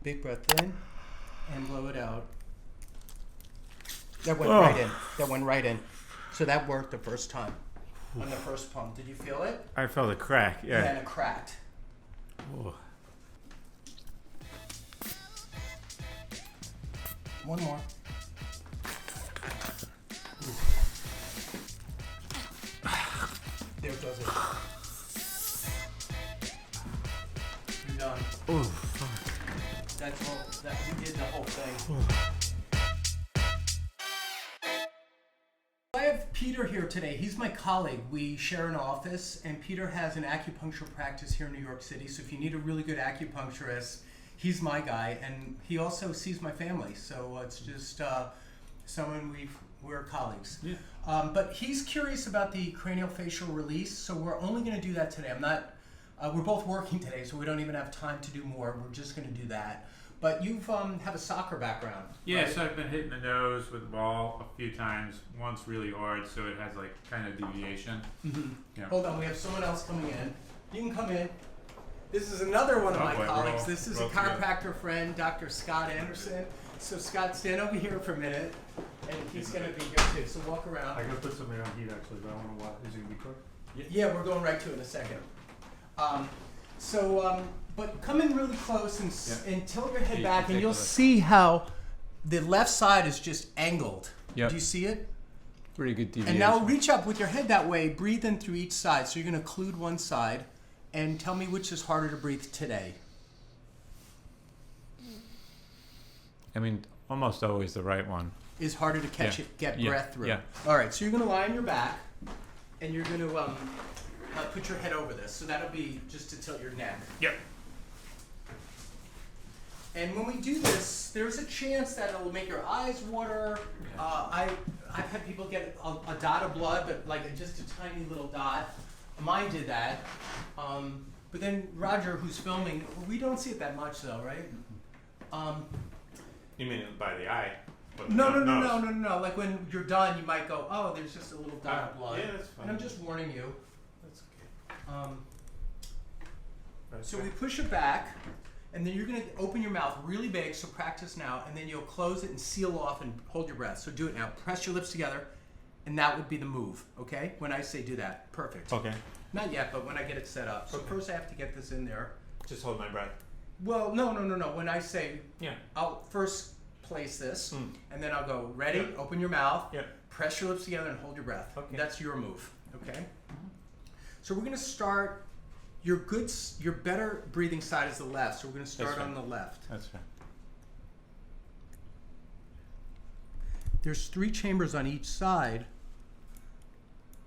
Big breath in and blow it out. That went right in. That went right in. So that worked the first time on the first pump. Did you feel it? I felt a crack. Yeah, Yeah. and it cracked. Oh. One more. There goes it. You're done. Oh, fuck. That's all. We did the whole thing. I have Peter here today. He's my colleague. We share an office, and Peter has an acupuncture practice here in New York City. So if you need a really good acupuncturist, he's my guy, and he also sees my family. So it's just someone we're colleagues. Yeah. But he's curious about the craniofacial release, so we're only going to do that today. I'm not. We're both working today, so we don't even have time to do more. We're just going to do that. But you have a soccer background. Yeah, right? so I've been hitting the nose with the ball a few times. Once really hard, so it has like kind of deviation. Mm-hmm. Yeah. Hold on, we have someone else coming in. You can come in. This is another one of my boy, colleagues. roll- This is a roll together. chiropractor friend, Dr. Scott Anderson. So Scott, stand over here for a minute, and he's going to be here too. So walk around. I gotta put something on heat actually, but I don't know what. Is it gonna be quick? Yeah, we're going right to it in a second. But come in really close and tilt your head you back, can and take you'll the left. see how the left side is just angled. Yep. Do you see it? Pretty good deviation. And now reach up with your head that way, breathe in through each side. So you're going to occlude one side, and tell me which is harder to breathe today. I mean, almost always the right one. Is harder to catch Yeah. get Yeah. breath through. Yeah. All right, so you're going to lie on your back, and you're going to put your head over this. So that'll be just to tilt your neck. Yep. And when we do this, there's a chance that it'll make your eyes water. I've had people get a dot of blood, but like just a tiny little dot. Mine did that. But then Roger, who's filming, we don't see it that much though, right? You mean by the eye? No. Like when you're done, you might go, oh, there's just a little dot of blood. Yeah, that's fine. And I'm just warning you. That's okay. So we push it back, and then you're going to open your mouth really big, so practice now, and then you'll close it and seal off and hold your breath. So do it now. Press your lips together, and that would be the move, okay? When I say do that. Perfect. Okay. Not yet, but when I get it set up. So first I have to get this in there. Just hold my breath. Well, no. When I say, Yeah. I'll first place this, Mm. and then I'll go, ready, Yeah. open your mouth, Yeah. press your lips together, and hold your breath. Okay. That's your move, okay? So we're going to start. Your better breathing side is the left, so we're going to start That's on right. the left. That's fine. There's 3 chambers on each side,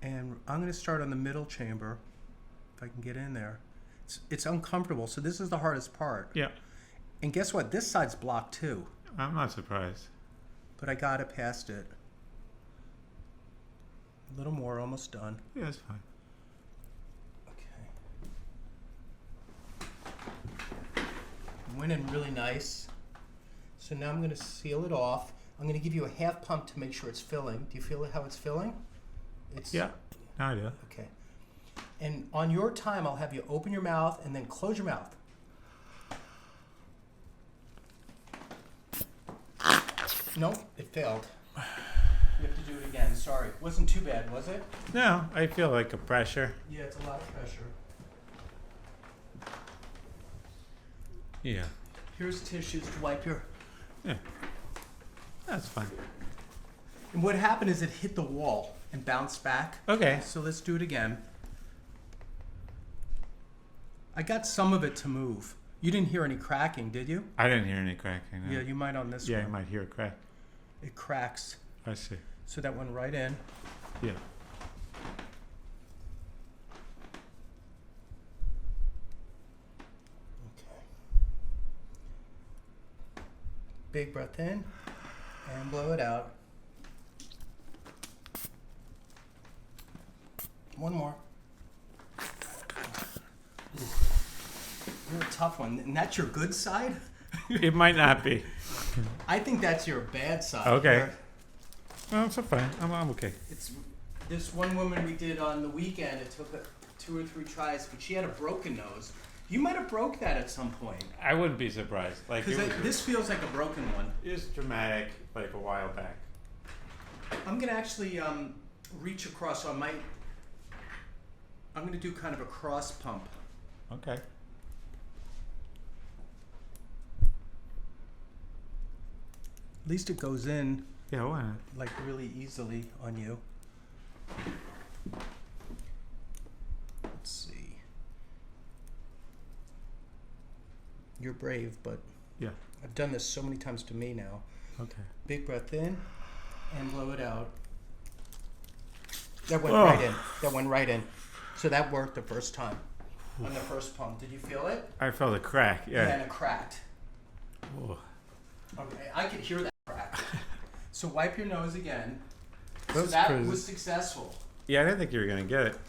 and I'm going to start on the middle chamber, if I can get in there. It's uncomfortable, so this is the hardest part. Yeah. And guess what? This side's blocked too, I'm not surprised. but I got it past it. A little more, almost done. Yeah, that's fine. Okay. Went in really nice. So now I'm going to seal it off. I'm going to give you a half pump to make sure it's filling. Do you feel how it's filling? It's Yeah. Now I do. Okay. And on your time, I'll have you open your mouth and then close your mouth. Nope, it failed. You have to do it again. Sorry. Wasn't too bad, was it? No, I feel like a pressure. Yeah, it's a lot of pressure. Yeah. Here's tissues to wipe your... Yeah. That's fine. And what happened is it hit the wall and bounced back. Okay. So let's do it again. I got some of it to move. You didn't hear any cracking, did you? I didn't hear any cracking. No. Yeah, you might on this Yeah, one. you might hear a crack. It cracks. I see. So that went right in. Yeah. Okay. Big breath in and blow it out. One more. You're a tough one. And that's your good side? It might not be. I think that's your bad side. Okay. Well, it's fine. I'm okay. It's this one woman we did on the weekend. It took 2 or 3 tries, but she had a broken nose. You might have broke that at some point. I wouldn't be surprised. Like Because this feels like a broken one. it was dramatic, like a while back. I'm gonna actually reach across, so I'm gonna do kind of a cross pump. Okay. At least it goes in Yeah, why not? like really easily on you. Let's see. You're brave, but Yeah. I've done this so many times to me now. Okay. Big breath in and blow it out. That went Oh. right in. That went right in. So that worked the first time on the first pump. Did you feel it? I felt a crack. And Yeah. it cracked. Oh. Okay, I could hear that crack. So wipe your nose again. So That's that crazy. was successful. Yeah, I didn't think you were gonna get it.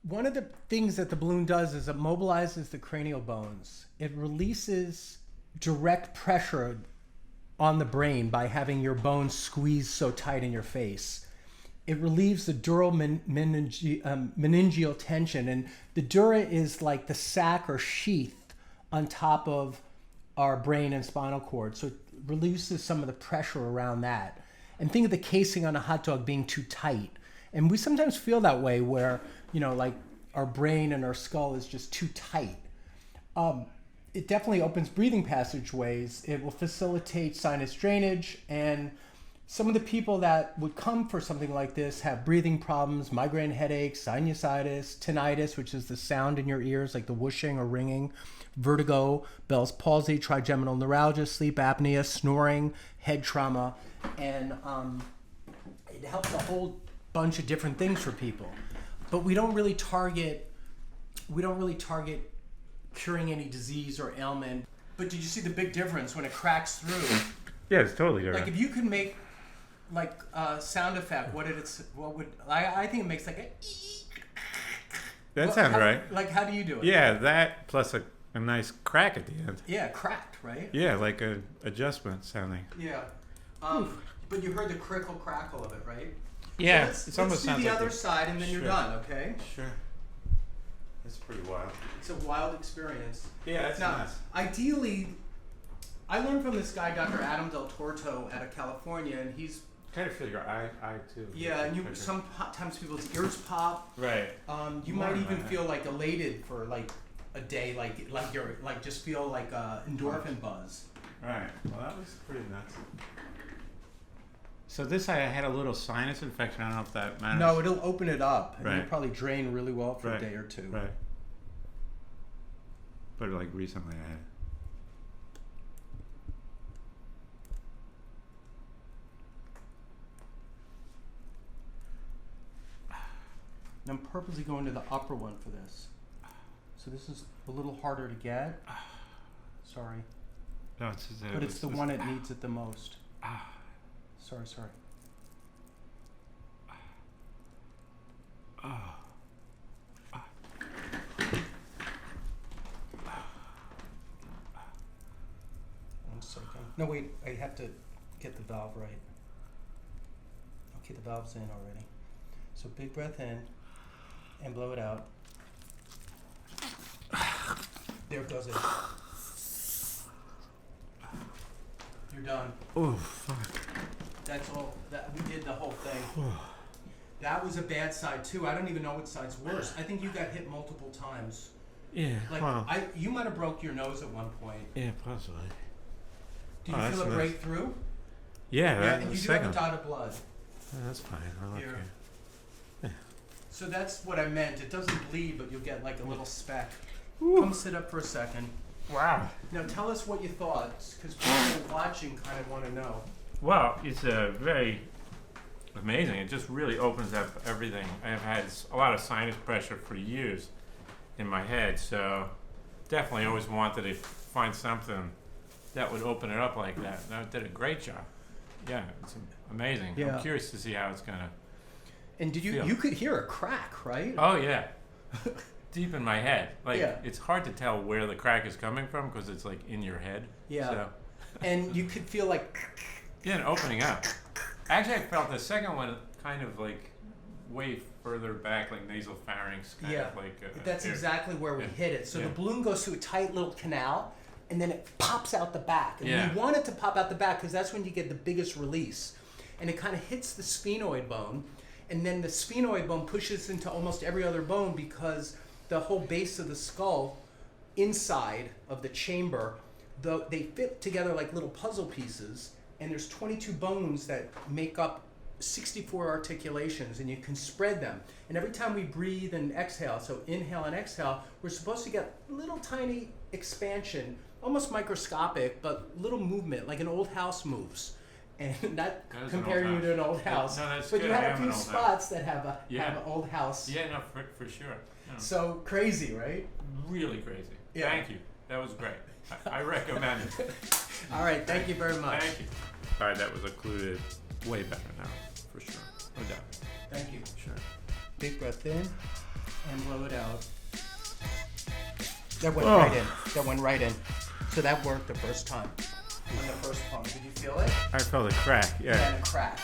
One of the things that the balloon does is it mobilizes the cranial bones. It releases direct pressure on the brain by having your bones squeezed so tight in your face. It relieves the dural meningeal tension. And the dura is like the sac or sheath on top of our brain and spinal cord. So it releases some of the pressure around that. And think of the casing on a hot dog being too tight. And we sometimes feel that way where, like our brain and our skull is just too tight. It definitely opens breathing passageways. It will facilitate sinus drainage. And some of the people that would come for something like this have breathing problems, migraine headaches, sinusitis, tinnitus, which is the sound in your ears, like the whooshing or ringing, vertigo, Bell's palsy, trigeminal neuralgia, sleep apnea, snoring, head trauma. And it helps a whole bunch of different things for people. But we don't really target curing any disease or ailment. But did you see the big difference when it cracks through? Yeah, it's totally different. Like if you could make like a sound effect, I think it makes like a that sounds how, right. Like how do you do it? Yeah, that plus a nice crack at the end. Yeah, cracked, right? Yeah, like a adjustment sounding. Yeah. But you heard the crickle crackle of it, right? Yeah, So it's almost let's do sounds the like other a- side and then you're Sure. done, okay? Sure. That's pretty wild. It's a wild experience. Yeah, that's Now, nice. ideally, I learned from this guy, Dr. Adam Del Torto, out of California, and he's Kind of feel your eye too. and sometimes people's ears pop. Right. You More might than even that. feel like elated for like a day, like you're like just feel like endorphin buzz. Right. Well, that was pretty nuts. So this, I had a little sinus infection. I don't know if that matters. No, it'll open it up, and you'll Right. probably drain really well for Right. a day or two. Right. But like recently, I had. And I'm purposely going to the upper one for this. So this is a little harder to get. Sorry. No, it's just, But it's the one that needs it the most. Sorry. One second. No, wait. I have to get the valve right. Okay, the valve's in already. So big breath in and blow it out. There goes it. You're done. Oh fuck. That's all. That we did the whole thing. That was a bad side too. I don't even know what side's worse. I think you got hit multiple times. Yeah. Like Wow. you might have broke your nose at one point. Yeah, possibly. Did Oh, you that's feel it nice. break through? Yeah, that and was you do have a second. dot of blood. Yeah, that's fine. I don't Here. care. So that's what I meant. It doesn't bleed, but you'll get like a little speck. Woo. Come sit up for a second. Wow. Now tell us what you thought, because people watching kind of want to know. Well, it's very amazing. It just really opens up everything. I've had a lot of sinus pressure for years in my head, so definitely always wanted to find something that would open it up like that. And that did a great job. Yeah, it's amazing. Yeah. I'm curious to see how it's gonna. And did Feel. you could hear a crack, right? Oh yeah, deep in my head. Like Yeah. it's hard to tell where the crack is coming from because it's like in your head. Yeah. So, And you could feel like yeah, and opening up. Actually, I felt the second one kind of like way further back, like nasal pharynx, kind Yeah. of like. That's here. exactly where we Yeah. hit it. So Yeah. the balloon goes through a tight little canal, and then it pops out the back. And Yeah. we want it to pop out the back because that's when you get the biggest release. And it kind of hits the sphenoid bone, and then the sphenoid bone pushes into almost every other bone because the whole base of the skull, inside of the chamber, they fit together like little puzzle pieces. And there's 22 bones that make up 64 articulations, and you can spread them. And every time we breathe and exhale, so inhale and exhale, we're supposed to get little tiny expansion, almost microscopic, but little movement, like an old house moves. And not That is an comparing old you to an old Yeah, house, no, that's but good. you I have a am few an old house. spots that have Yeah. an old house. Yeah, no, for sure. No. So crazy, right? Really crazy. Yeah. Thank you. That was great. I recommend it. All right, thank you very much. Thank you. Sorry, that was occluded way better now, for sure. No doubt. Thank you. Sure. Big breath in and blow it out. That went Oh. right in. That went right in. So that worked the first time. On the first pump, did you feel it? I felt a crack, yeah. And a crack.